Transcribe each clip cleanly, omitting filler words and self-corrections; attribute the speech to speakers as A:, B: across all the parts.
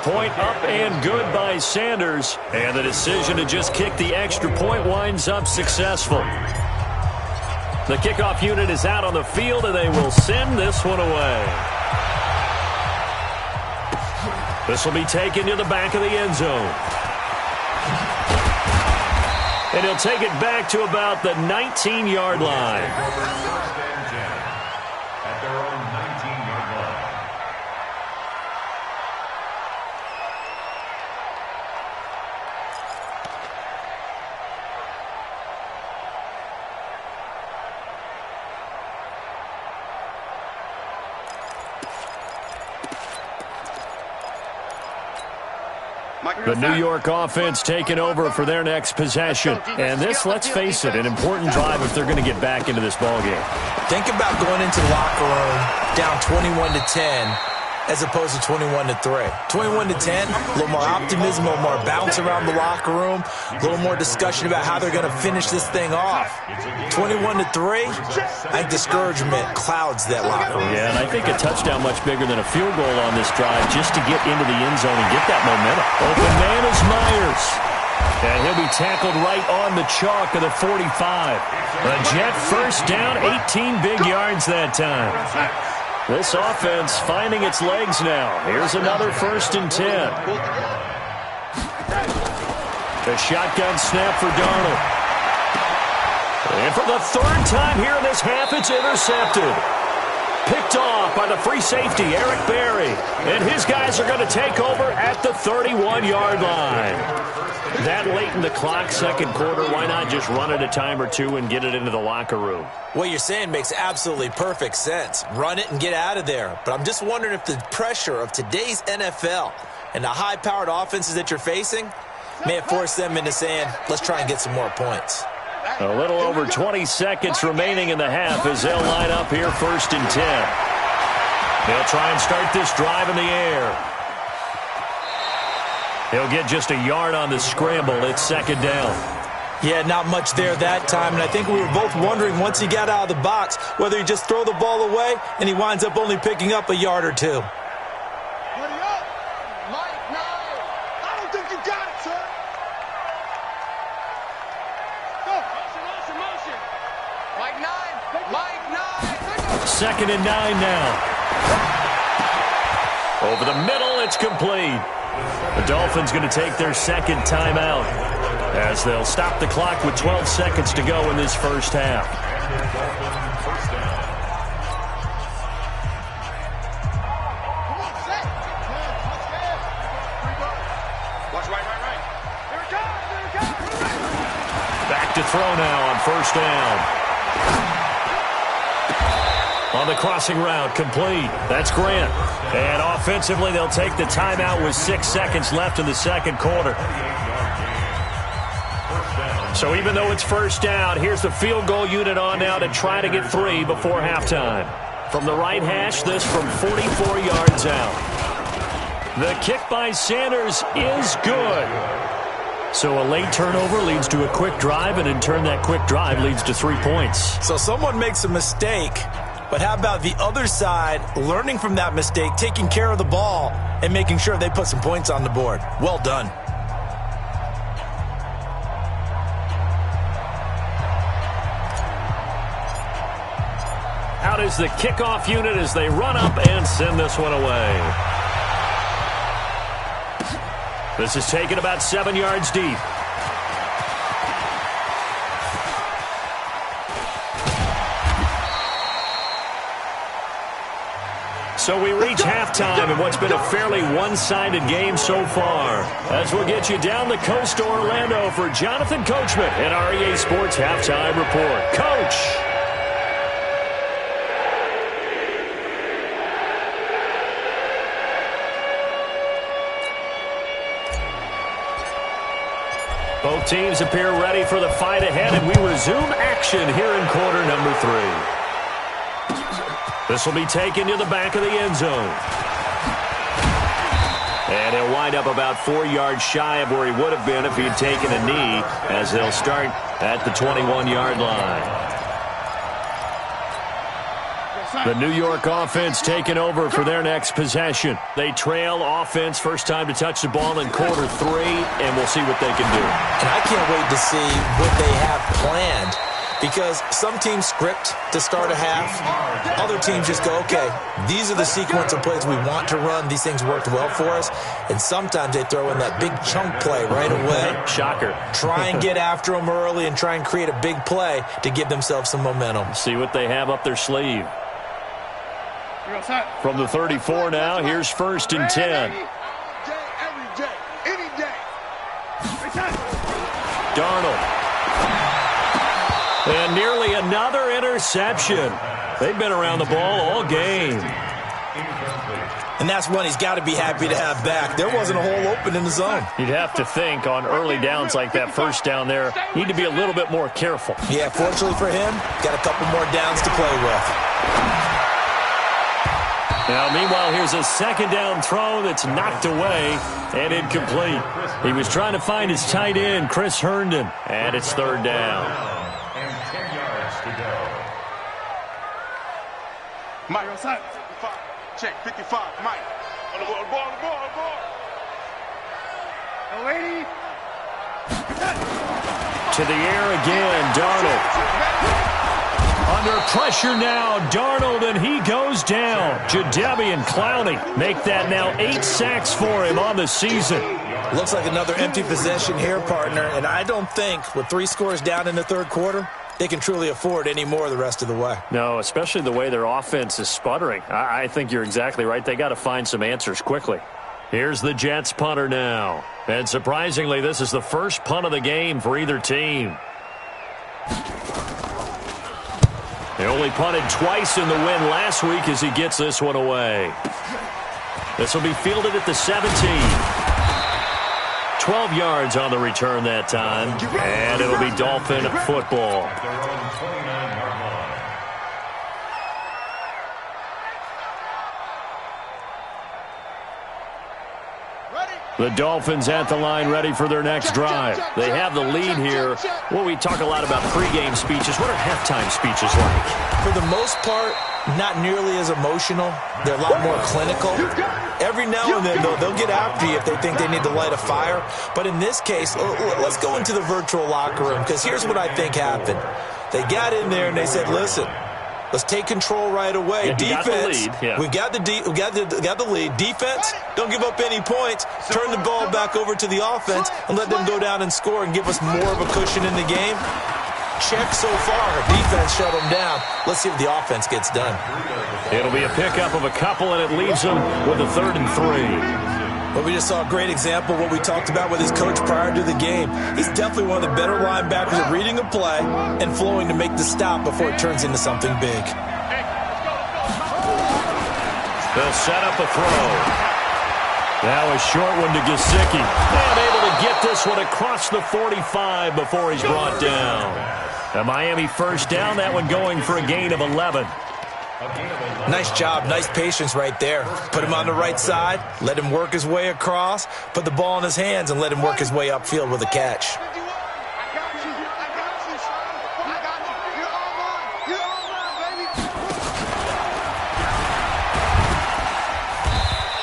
A: point up and good by Sanders. And the decision to just kick the extra point winds up successful. The kickoff unit is out on the field, and they will send this one away. This will be taken to the back of the end zone. And he'll take it back to about the 19-yard line. The New York offense taking over for their next possession. And this, let's face it, an important drive if they're going to get back into this ballgame.
B: Think about going into the locker room down 21-10 as opposed to 21-3. 21-10, a little more optimism, a little more bounce around the locker room, a little more discussion about how they're going to finish this thing off. 21-3, I think discouragement clouds that locker room.
A: Yeah, and I think a touchdown much bigger than a field goal on this drive just to get into the end zone and get that momentum. Open man is Myers. And he'll be tackled right on the chalk of the 45. A Jet first down, 18 big yards that time. This offense finding its legs now. Here's another 1st and 10. A shotgun snap for Darnold. And for the 3rd time here in this half, it's intercepted. Picked off by the free safety, Eric Berry. And his guys are going to take over at the 31-yard line. That late in the clock, second quarter, why not just run it a time or two and get it into the locker room?
B: What you're saying makes absolutely perfect sense. Run it and get out of there. But I'm just wondering if the pressure of today's NFL and the high-powered offenses that you're facing may have forced them into saying, let's try and get some more points.
A: A little over 20 seconds remaining in the half as they'll line up here 1st and 10. They'll try and start this drive in the air. He'll get just a yard on the scramble. It's 2nd down.
B: Yeah, not much there that time, and I think we were both wondering once he got out of the box whether he just throw the ball away and he winds up only picking up a yard or two.
A: Second and 9 now. Over the middle, it's complete. The Dolphins going to take their 2nd timeout as they'll stop the clock with 12 seconds to go in this first half. Back to throw now on 1st down. On the crossing route, complete. That's Grant. And offensively, they'll take the timeout with 6 seconds left in the second quarter. So even though it's 1st down, here's the field goal unit on now to try to get 3 before halftime. From the right hash, this from 44 yards out. The kick by Sanders is good. So a late turnover leads to a quick drive, and in turn that quick drive leads to 3 points.
B: So someone makes a mistake, but how about the other side learning from that mistake, taking care of the ball, and making sure they put some points on the board? Well done.
A: Out is the kickoff unit as they run up and send this one away. This is taken about 7 yards deep. So we reach halftime in what's been a fairly one-sided game so far. As we'll get you down the coast to Orlando for Jonathan Coachman at our EA Sports Halftime Report. Coach! Both teams appear ready for the fight ahead, and we resume action here in quarter number 3. This will be taken to the back of the end zone. And he'll wind up about 4 yards shy of where he would have been if he had taken a knee, as they'll start at the 21-yard line. The New York offense taking over for their next possession. They trail offense, first time to touch the ball in quarter 3, and we'll see what they can do.
B: And I can't wait to see what they have planned, because some teams script to start a half. Other teams just go, okay, these are the sequence of plays we want to run. These things worked well for us. And sometimes they throw in that big chunk play right away.
A: Shocker.
B: Try and get after them early and try and create a big play to give themselves some momentum.
A: See what they have up their sleeve. From the 34 now, here's 1st and 10. Darnold. And nearly another interception. They've been around the ball all game.
B: And that's one he's got to be happy to have back. There wasn't a hole open in the zone.
A: You'd have to think on early downs like that first down there, need to be a little bit more careful.
B: Yeah, fortunately for him, got a couple more downs to play with.
A: Now, meanwhile, here's a second down throw that's knocked away and incomplete. He was trying to find his tight end, Chris Herndon, and it's 3rd down.
C: Mike, outside. 55. Check, 55. Mike. On the ball. No, lady.
A: To the air again, Darnold. Under pressure now, Darnold, and he goes down. Jadeveon Clowney make that now 8 sacks for him on the season.
B: Looks like another empty possession here, partner, and I don't think with 3 scores down in the 3rd quarter, they can truly afford any more the rest of the way.
A: No, especially the way their offense is sputtering. I think you're exactly right. They got to find some answers quickly. Here's the Jets punter now. And surprisingly, this is the first punt of the game for either team. They only punted twice in the win last week as he gets this one away. This will be fielded at the 17. 12 yards on the return that time, and it'll be Dolphin football. The Dolphins at the line ready for their next drive. They have the lead here. Well, we talk a lot about pregame speeches. What are halftime speeches like?
B: For the most part, not nearly as emotional. They're a lot more clinical. Every now and then, though, they'll get after you if they think they need to light a fire. But in this case, let's go into the virtual locker room, because here's what I think happened. They got in there and they said, listen, let's take control right away.
A: Yeah,
B: defense,
A: we
B: got the lead. Defense, don't give up any points. Turn the ball back over to the offense and let them go down and score and give us more of a cushion in the game. Check so far. Defense shut them down. Let's see if the offense gets done.
A: It'll be a pickup of a couple, and it leaves them with a 3rd and 3.
B: Well, we just saw a great example of what we talked about with his coach prior to the game. He's definitely one of the better linebackers at reading a play and flowing to make the stop before it turns into something big.
A: They'll set up a throw. Now a short one to Gesicki. And able to get this one across the 45 before he's brought down. A Miami first down, that one going for a gain of 11.
B: Nice job, nice patience right there. Put him on the right side, let him work his way across, put the ball in his hands, and let him work his way upfield with a catch.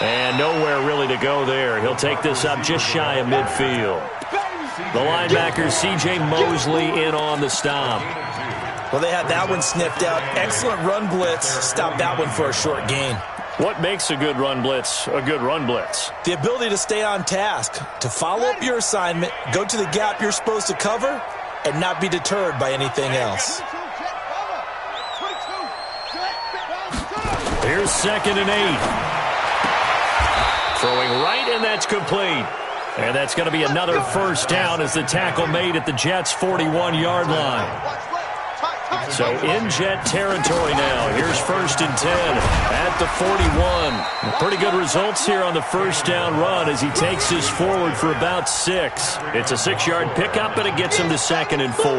A: And nowhere really to go there. He'll take this up just shy of midfield. The linebacker, C.J. Mosley, in on the stop.
B: Well, they had that one sniffed out. Excellent run blitz. Stopped that one for a short gain.
A: What makes a good run blitz a good run blitz?
B: The ability to stay on task, to follow up your assignment, go to the gap you're supposed to cover, and not be deterred by anything else.
A: Here's 2nd and 8. Throwing right, and that's complete. And that's going to be another first down as the tackle made at the Jets' 41-yard line. So in Jet territory now. Here's 1st and 10 at the 41. Pretty good results here on the first down run as he takes this forward for about 6. It's a 6-yard pickup, and it gets him to 2nd and 4.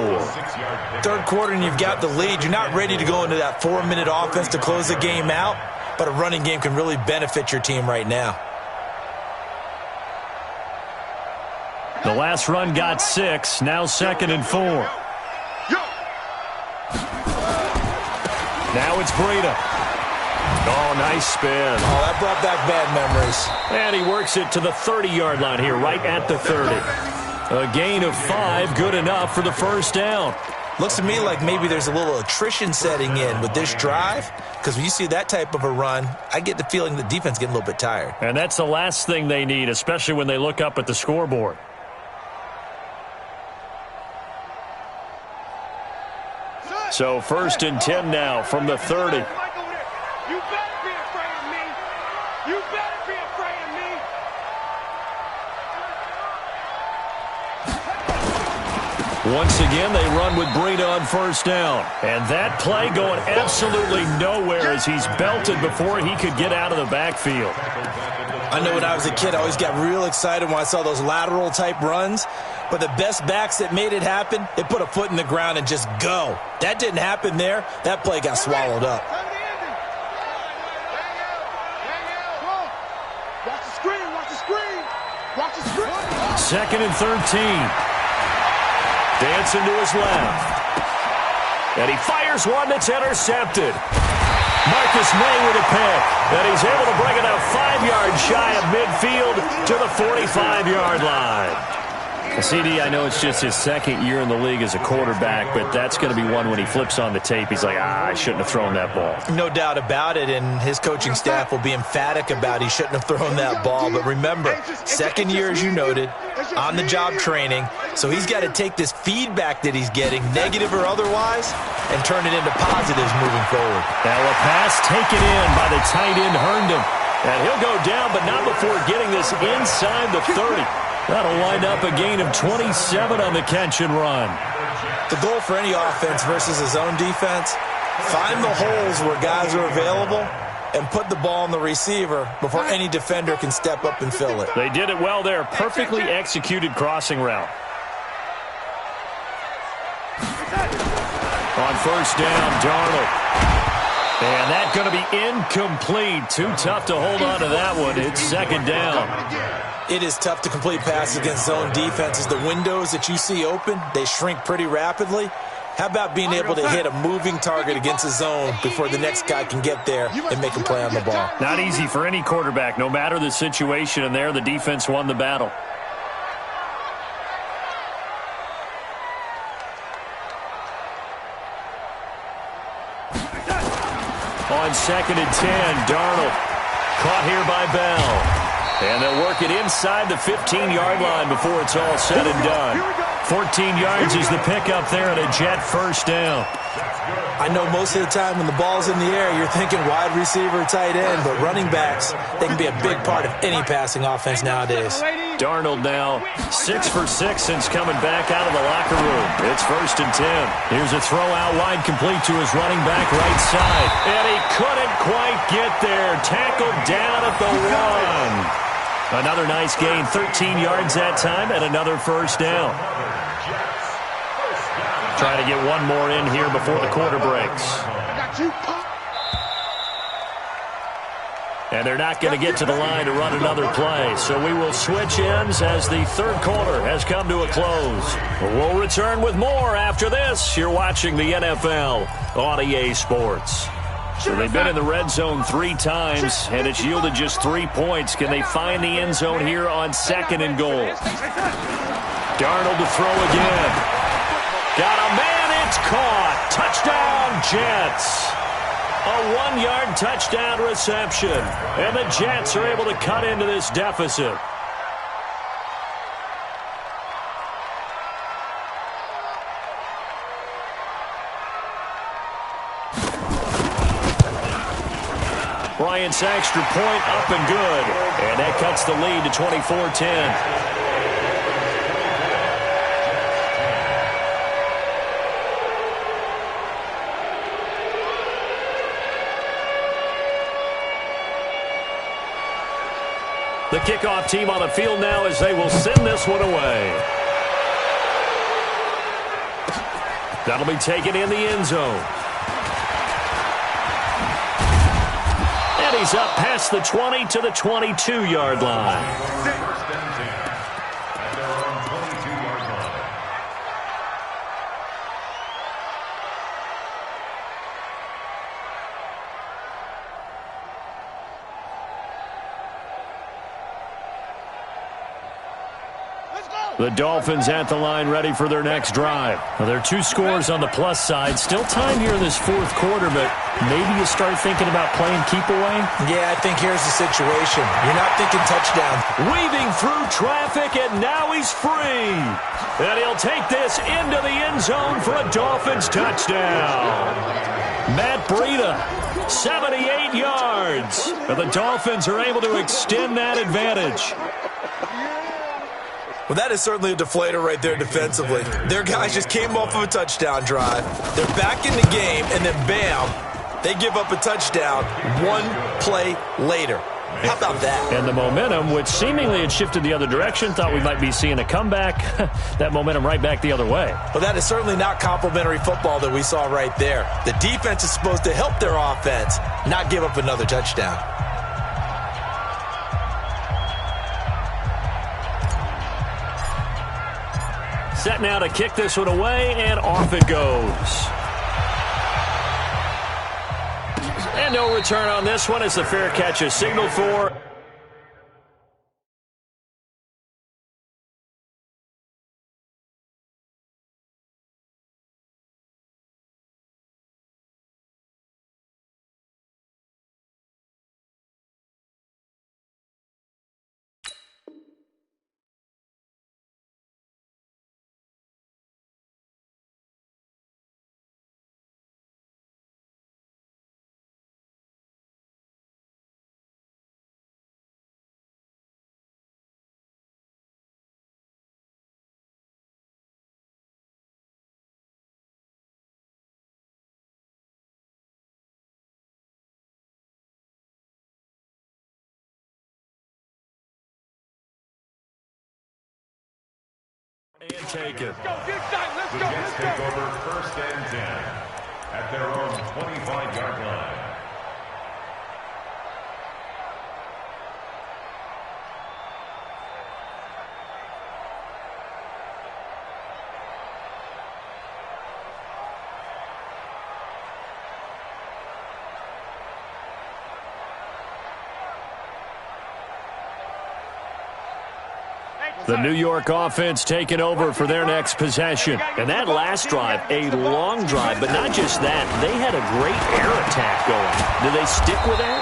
B: 3rd quarter, and you've got the lead. You're not ready to go into that 4-minute offense to close the game out, but a running game can really benefit your team right now.
A: The last run got 6. Now 2nd and 4. Now it's Breida. Oh, nice spin.
B: Oh, that brought back bad memories.
A: And he works it to the 30-yard line here, right at the 30. A gain of 5, good enough for the first down.
B: Looks to me like maybe there's a little attrition setting in with this drive, because when you see that type of a run, I get the feeling the defense getting a little bit tired.
A: And that's the last thing they need, especially when they look up at the scoreboard. So 1st and 10 now from the 30.
C: You better be afraid of me. You better be afraid of me.
A: Once again, they run with Breida on 1st down. And that play going absolutely nowhere as he's belted before he could get out of the backfield.
B: I know when I was a kid, I always got real excited when I saw those lateral type runs. But the best backs that made it happen, they put a foot in the ground and just go. That didn't happen there. That play got swallowed up.
C: Watch the screen, watch the screen. Watch the screen.
A: 2nd and 13. Dancing to his left. And he fires one that's intercepted. Marcus May with a pick. And he's able to bring it out 5 yards shy of midfield to the 45-yard line. CD, I know it's just his 2nd year in the league as a quarterback, but that's going to be one when he flips on the tape. He's like, I shouldn't have thrown that ball.
B: No doubt about it, and his coaching staff will be emphatic about he shouldn't have thrown that ball. But remember, 2nd year, as you noted, on-the-job training, so he's got to take this feedback that he's getting, negative or otherwise, and turn it into positives moving forward.
A: Now a pass taken in by the tight end Herndon. And he'll go down, but not before getting this inside the 30. That'll wind up a gain of 27 on the catch and run.
B: The goal for any offense versus his own defense, find the holes where guys are available and put the ball on the receiver before any defender can step up and fill it.
A: They did it well there. Perfectly executed crossing route. On 1st down, Darnold. And that's going to be incomplete. Too tough to hold on to that one. It's 2nd down.
B: It is tough to complete passes against zone defenses. The windows that you see open, they shrink pretty rapidly. How about being able to hit a moving target against a zone before the next guy can get there and make a play on the ball?
A: Not easy for any quarterback, no matter the situation. And there, the defense won the battle. On 2nd and 10, Darnold caught here by Bell. And they'll work it inside the 15-yard line before it's all said and done. 14 yards is the pickup there and a Jet 1st down.
B: I know most of the time when the ball's in the air, you're thinking wide receiver, tight end, but running backs, they can be a big part of any passing offense nowadays.
A: Darnold now 6 for 6 since coming back out of the locker room. It's 1st and 10. Here's a throw out wide complete to his running back right side. And he couldn't quite get there. Tackled down at the 1. Another nice gain, 13 yards that time, and another 1st down. Trying to get one more in here before the quarter breaks. And they're not going to get to the line to run another play. So we will switch ends as the 3rd quarter has come to a close. We'll return with more after this. You're watching the NFL on EA Sports. So they've been in the red zone 3 times, and it's yielded just 3 points. Can they find the end zone here on 2nd and goal? Darnold to throw again. Got a man, it's caught. Touchdown, Jets. A 1-yard touchdown reception. And the Jets are able to cut into this deficit. Bryant's extra point up and good. And that cuts the lead to 24-10. The kickoff team on the field now as they will send this one away. That'll be taken in the end zone. And he's up past the 20 to the 22-yard line. The Dolphins at the line ready for their next drive. Well, there are 2 scores on the plus side. Still time here in this 4th quarter, but maybe you start thinking about playing keep away?
B: Yeah, I think here's the situation. You're not thinking touchdown.
A: Weaving through traffic, and now he's free. And he'll take this into the end zone for a Dolphins touchdown. Matt Breida, 78 yards. But the Dolphins are able to extend that advantage.
B: Well, that is certainly a deflator right there defensively. Their guys just came off of a touchdown drive. They're back in the game, and then bam, they give up a touchdown 1 play later. How about that?
A: And the momentum, which seemingly had shifted the other direction, thought we might be seeing a comeback. That momentum right back the other way.
B: Well, that is certainly not complimentary football that we saw right there. The defense is supposed to help their offense, not give up another touchdown.
A: Set now to kick this one away, and off it goes. And no return on this one as the fair catch is signaled for. And take it.
C: Let's go.
D: The Jets take over 1st and 10 at their own 25-yard line.
A: The New York offense taking over for their next possession. And that last drive, a long drive, but not just that. They had a great air attack going. Do they stick with that?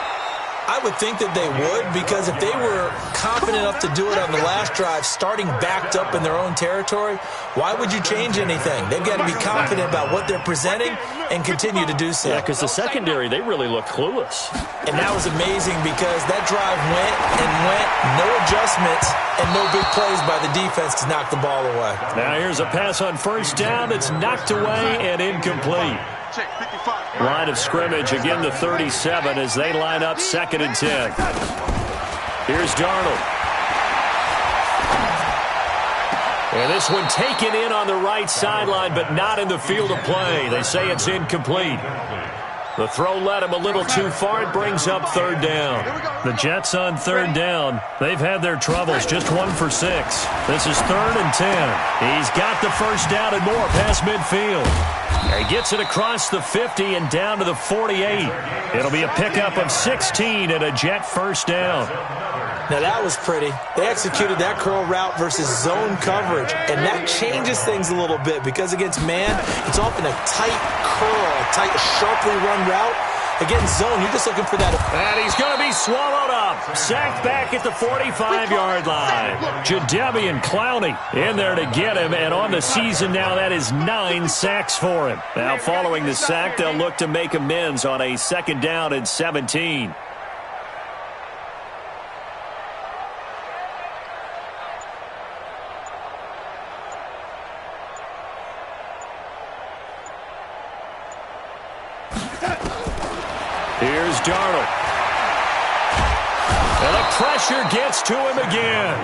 B: I would think that they would, because if they were confident enough to do it on the last drive, starting backed up in their own territory, why would you change anything? They've got to be confident about what they're presenting and continue to do so.
A: Yeah, because the secondary, they really looked clueless.
B: And that was amazing because that drive went and went, no adjustments, and no big plays by the defense to knock the ball away.
A: Now here's a pass on 1st down that's knocked away and incomplete.
C: Check 55.
A: Line of scrimmage again to 37 as they line up 2nd and 10. Here's Darnold. And this one taken in on the right sideline, but not in the field of play. They say it's incomplete. The throw led him a little too far. It brings up 3rd down. The Jets on 3rd down. They've had their troubles, just 1 for 6. This is 3rd and 10. He's got the 1st down and more past midfield. He gets it across the 50 and down to the 48. It'll be a pickup of 16 and a Jet 1st down.
B: Now that was pretty. They executed that curl route versus zone coverage, and that changes things a little bit because against man, it's often a tight curl, tight, sharply run route. Against zone, you're just looking for that.
A: And he's going to be swallowed up. Sacked back at the 45-yard line. Jadeveon Clowney in there to get him, and on the season now, that is 9 sacks for him. Now following the sack, they'll look to make amends on a 2nd down and 17. Here's Darnold. And the pressure gets to him again.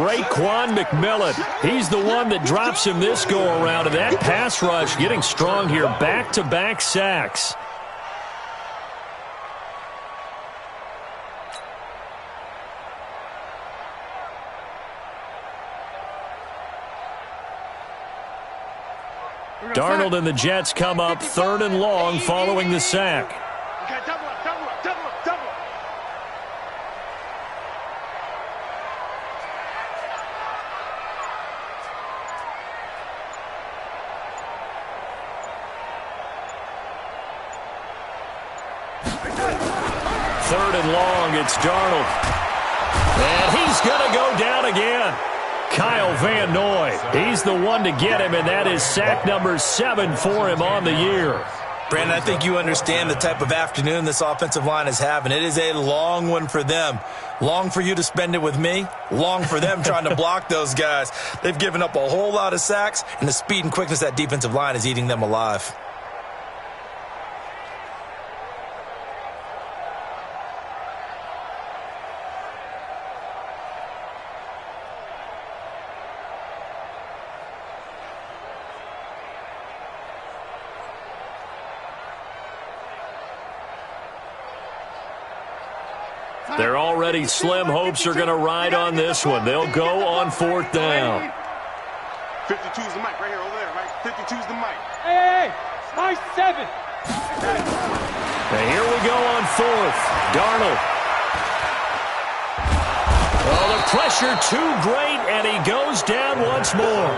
A: Raekwon McMillan. He's the one that drops him this go-around. And that pass rush getting strong here. Back-to-back sacks. Darnold and the Jets come up 3rd and long following the sack.
C: Okay, double up.
A: 3rd and long. It's Darnold. And he's going to go down again. Kyle Van Noy, he's the one to get him, and that is sack number 7 for him on the year.
B: Brandon, I think you understand the type of afternoon this offensive line is having. It is a long one for them. Long for you to spend it with me. Long for them trying to block those guys. They've given up a whole lot of sacks, and the speed and quickness of that defensive line is eating them alive.
A: They're already slim hopes are going to ride on this one. They'll go on 4th down.
C: 52's the mic right here, over there, right? 52's the mic.
E: Hey, my 7.
A: And here we go on 4th. Darnold. Oh, the pressure too great, and he goes down once more.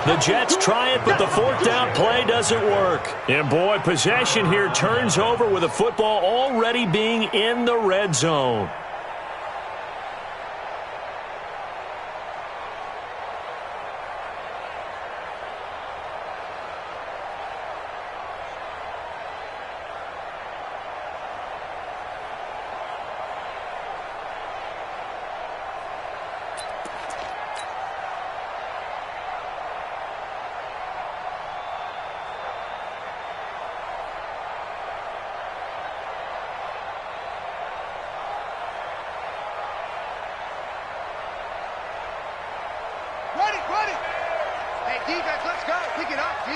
A: The Jets try it, but the 4th down play doesn't work. And, boy, possession here turns over with the football already being in the red zone.
F: Defense, let's go. Pick it up, D.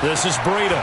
A: This is Breida.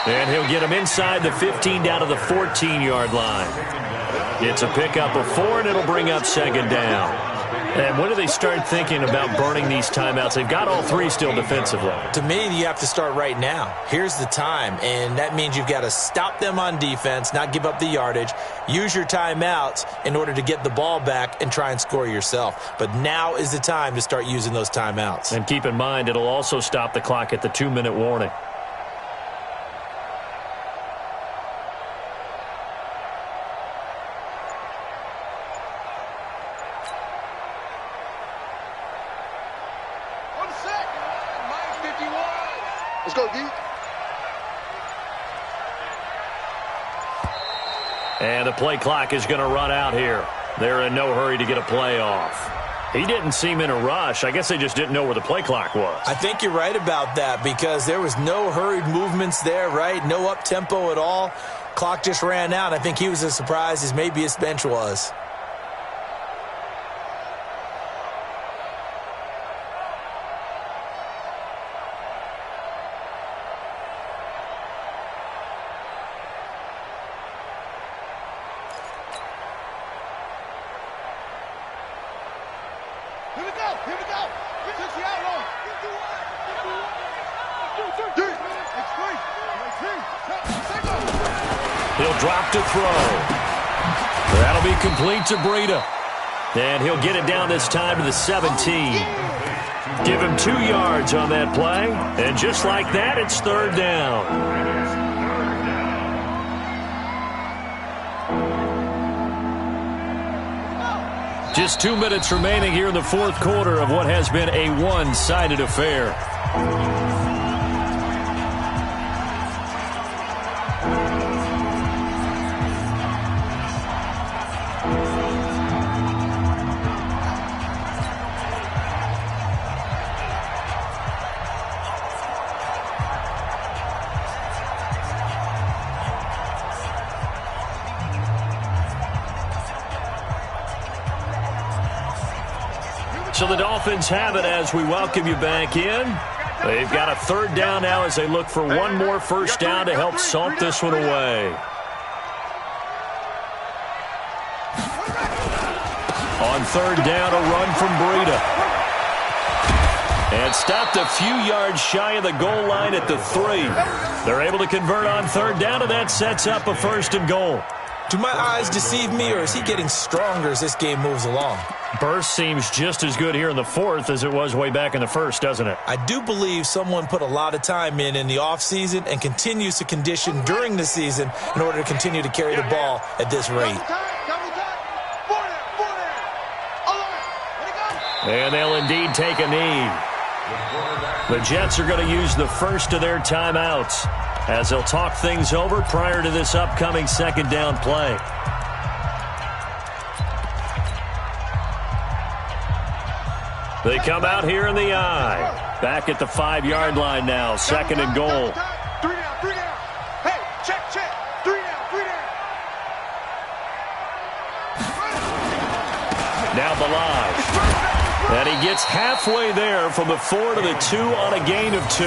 A: And he'll get him inside the 15 down to the 14-yard line. It's a pickup of 4, and it'll bring up 2nd down. And when do they start thinking about burning these timeouts? They've got all 3 still defensively.
B: To me, you have to start right now. Here's the time, and that means you've got to stop them on defense, not give up the yardage, use your timeouts in order to get the ball back and try and score yourself. But now is the time to start using those timeouts.
A: And keep in mind, it'll also stop the clock at the 2-minute warning.
F: Let's go, D.
A: And the play clock is going to run out here. They're in no hurry to get a play off. He didn't seem in a rush. I guess they just didn't know where the play clock was.
B: I think you're right about that because there was no hurried movements there, right? No up-tempo at all. Clock just ran out. I think he was as surprised as maybe his bench was.
F: Here we go. Here we go. 60 out long.
A: He'll drop to throw. That'll be complete to Breida. And he'll get it down this time to the 17. Give him 2 yards on that play. And just like that, it's 3rd down. Just 2 minutes remaining here in the 4th quarter of what has been a one-sided affair. So the Dolphins have it as we welcome you back in. They've got a 3rd down now as they look for one more 1st down to help salt this one away. On 3rd down, a run from Breida. And stopped a few yards shy of the goal line at the 3. They're able to convert on 3rd down, and that sets up a 1st and goal.
B: Do my eyes deceive me, or is he getting stronger as this game moves along?
A: Burst seems just as good here in the fourth as it was way back in the first, doesn't it?
B: I do believe someone put a lot of time in the offseason and continues to condition during the season in order to continue to carry the ball at this rate.
A: And they'll indeed take a knee. The Jets are going to use the first of their timeouts as they'll talk things over prior to this upcoming second down play. They come out here in the I. Back at the 5-yard line now, second and goal.
F: 3 down, 3 down. Hey, check. 3 down, 3 down.
A: Now Balaj. And he gets halfway there from the 4 to the 2 on a gain of 2.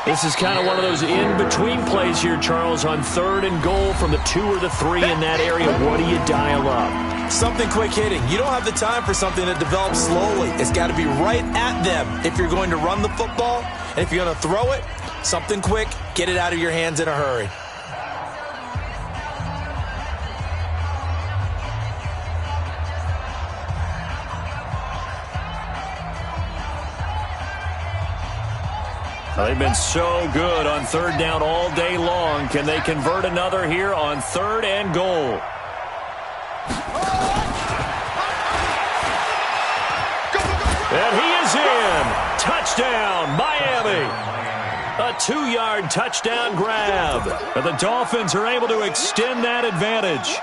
A: This is kind of one of those in-between plays here, Charles, on third and goal from the 2 or the 3 in that area. What do you dial up?
B: Something quick hitting. You don't have the time for something that develops slowly. It's got to be right at them if you're going to run the football. And if you're going to throw it, something quick, get it out of your hands in a hurry.
A: They've been so good on third down all day long. Can they convert another here on third and goal? And he is in. Touchdown, Miami. A 2-yard touchdown grab. And the Dolphins are able to extend that advantage.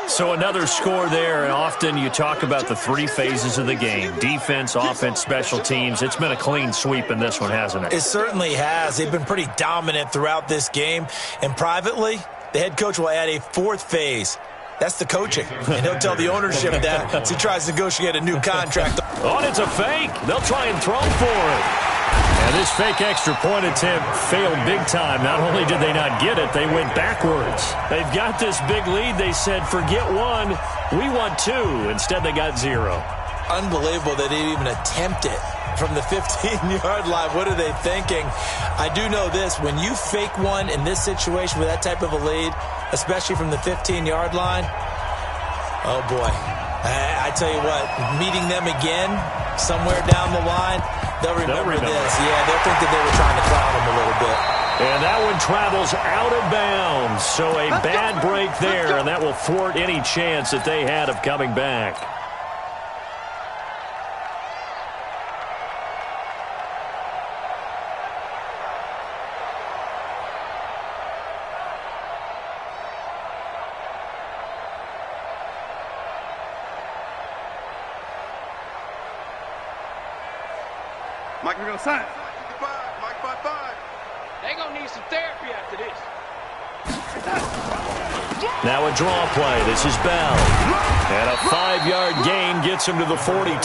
A: So another score there, and often you talk about the 3 phases of the game. Defense, offense, special teams. It's been a clean sweep in this one, hasn't it?
B: It certainly has. They've been pretty dominant throughout this game. And privately, the head coach will add a 4th phase. That's the coaching. And he'll tell the ownership that as he tries to negotiate a new contract.
A: Oh, and it's a fake. They'll try and throw for it. And this fake extra point attempt failed big time. Not only did they not get it, they went backwards. They've got this big lead. They said, forget 1, we want 2. Instead, they got 0.
B: Unbelievable that they even attempt it from the 15-yard line. What are they thinking? I do know this. When you fake one in this situation with that type of a lead, especially from the 15-yard line, oh, boy. I tell you what, meeting them again somewhere down the line, they'll remember this. Yeah, they'll think that they were trying to clown them a little bit.
A: And that one travels out of bounds. So a bad break there, and that will thwart any chance that they had of coming back.
C: Mike, we're going to sign it.
F: Mike 5.
E: They're going to need some therapy after this.
A: Now a draw play. This is Bell. And a 5-yard gain gets him to the 42.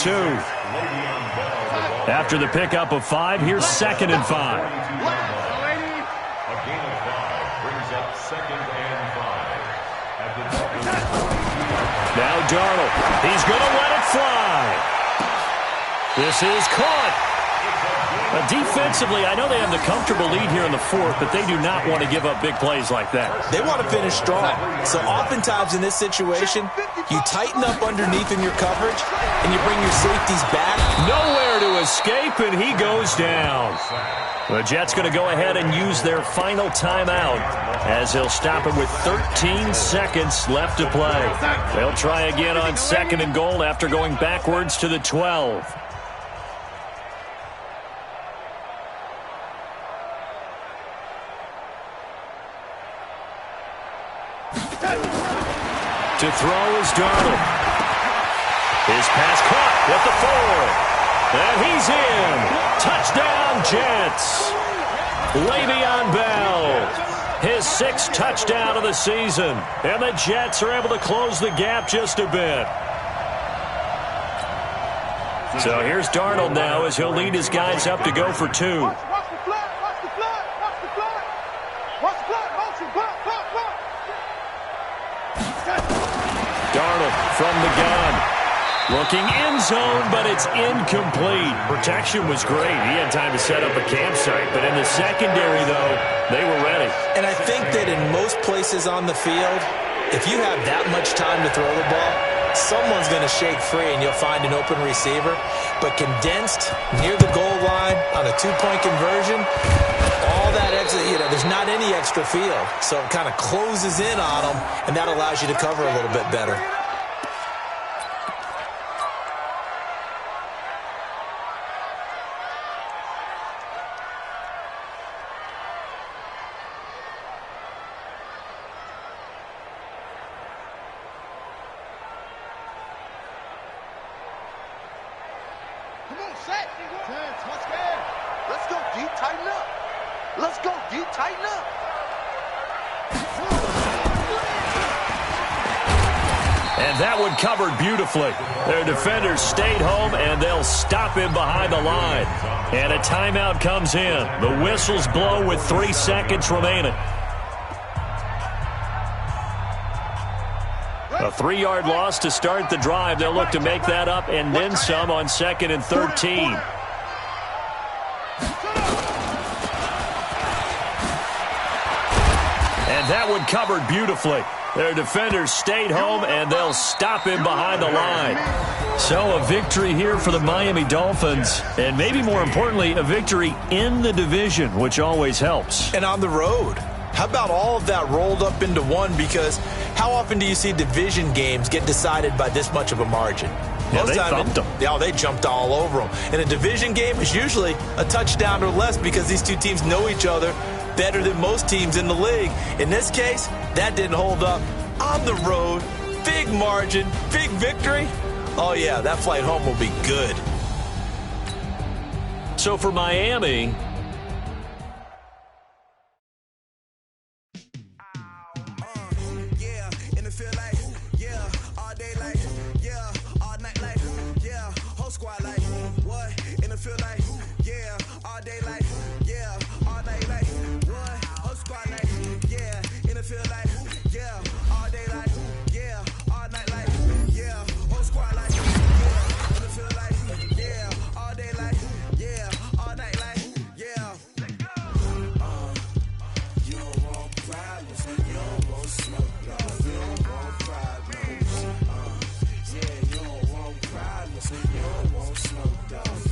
A: After the pickup of 5, here's second and 5.
D: A gain of 5 brings up second and 5. At the
A: Now Darnold. He's going to let it fly. This is caught. Defensively, I know they have the comfortable lead here in the fourth, but they do not want to give up big plays like that.
B: They want to finish strong. So oftentimes in this situation, you tighten up underneath in your coverage, and you bring your safeties back.
A: Nowhere to escape, and he goes down. The Jets going to go ahead and use their final timeout as they'll stop it with 13 seconds left to play. They'll try again on second and goal after going backwards to the 12. To throw is Darnold. His pass caught at the 4. And he's in. Touchdown, Jets. Le'Veon Bell. His 6th touchdown of the season. And the Jets are able to close the gap just a bit. So here's Darnold now as he'll lead his guys up to go for 2.
F: Watch the flag. Watch the flag. Watch the flag. Motion. Block.
A: Darnold from the gun. Looking end zone, but it's incomplete. Protection was great. He had time to set up a campsite, but in the secondary, though, they were ready.
B: And I think that in most places on the field, If you have that much time to throw the ball, someone's going to shake free and you'll find an open receiver. But condensed near the goal line on a two-point conversion, all that extra, there's not any extra field. So it kind of closes in on them, and that allows you to cover a little bit better.
F: Come on, set. 10, touchdown. Let's go, D. Tighten up. Let's go, D. Tighten up.
A: And that one covered beautifully. Their defenders stayed home, and they'll stop him behind the line. And a timeout comes in. The whistles blow with 3 seconds remaining. A 3-yard loss to start the drive. They'll look to make that up and then some on 2nd and 13. And that one covered beautifully. Their defenders stayed home, and they'll stop him behind the line. So a victory here for the Miami Dolphins, and maybe more importantly, a victory in the division, which always helps.
B: And on the road. How about all of that rolled up into one? Because how often do you see division games get decided by this much of a margin?
A: Yeah, they thumped them.
B: Yeah, they jumped all over them. And a division game is usually a touchdown or less because these two teams know each other better than most teams in the league. In this case, that didn't hold up. On the road, big margin, big victory. Oh, yeah, that flight home will be good.
A: So for Miami,
G: You don't want problems, you don't want smoke, dog.